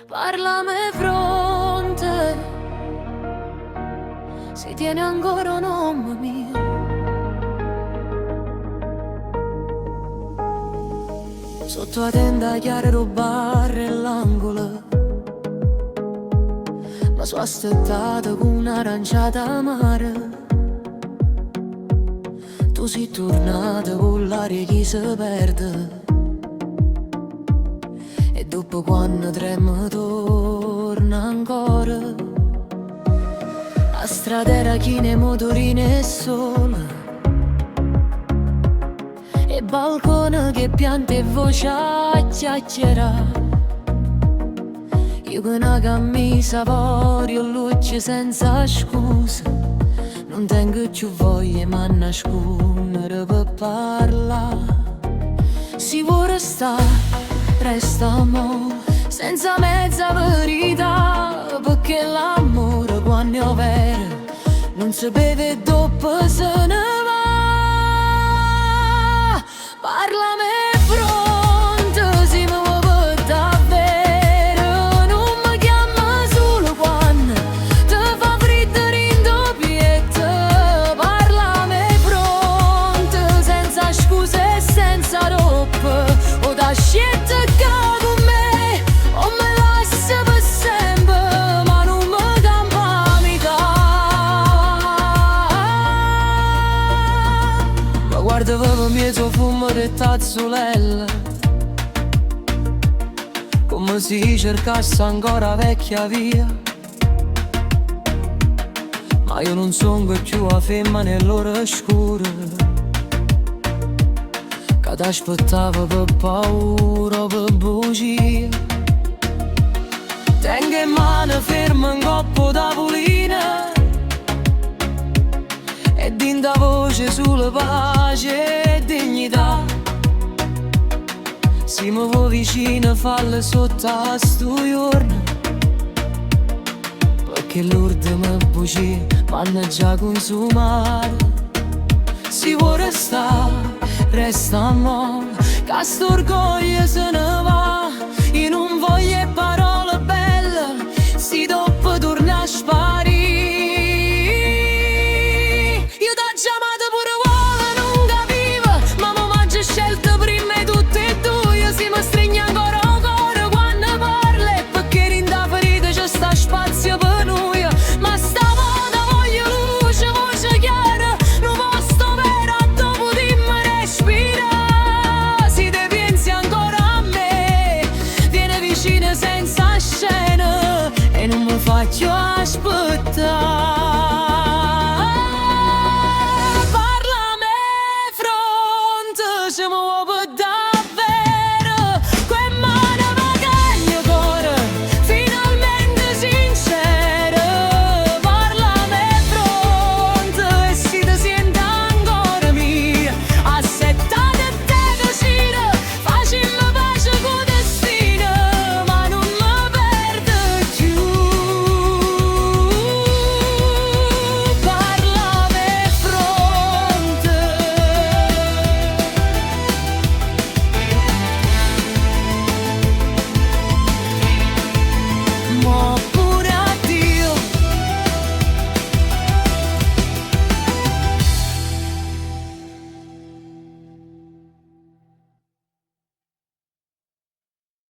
Parlami fronte, si tiene ancora un nome mio. Sotto la tenda chiara rubare l'angolo, ma sono aspettata con un'aranciata amara. Tu sei tornata con l'aria che si perde, e dopo quando trema torna ancora. La strada era china e motorine e sole, e balcone che piante e voce a chiacchierare. Io con una camisa fuori o luce senza scusa, non tengo più voglia ma nascondere per parlare. Si vuole restare, resta amore, senza mezza verità, perché l'amore quando è vero non si beve e dopo se ne va. Parlami fronte, si muove davvero, non mi chiama solo quando ti fa freddo in doppietta. Parlami fronte, senza scuse e senza roppe, o da scelta che con me, o me lascia per sempre, ma non mi cambia mica. Ma guarda proprio mezzo fumo di tazzolella, come si cercasse ancora vecchia via. Ma io non sono più a femmina nell'ora scura, che t'aspettavo per paura o per bugia. Tengo in mano fermo un coppo da pulina, e dinda voce sulla pace e dignità. Si muovo vicino, falle sotto a sto giorno, perché l'ultima bugia m'hanno già consumato. Si vuole restare, resta amore, che sto orgoglio se ne va. Io non voglio parole belle, si dopo torna a sparire. Io t'ho chiamato pure vuole, non capivo, ma mo m'ha scelto prima di tutte e due. Si mi stringe ancora il cuore quando parli, perché in da ferita c'è sta spazio per noi. Ma stavolta voglio luce, voce chiara, non posso vera dopo di me respira. Si te pensi ancora a me, vieni vicino senza scena, e non mi faccio aspettare.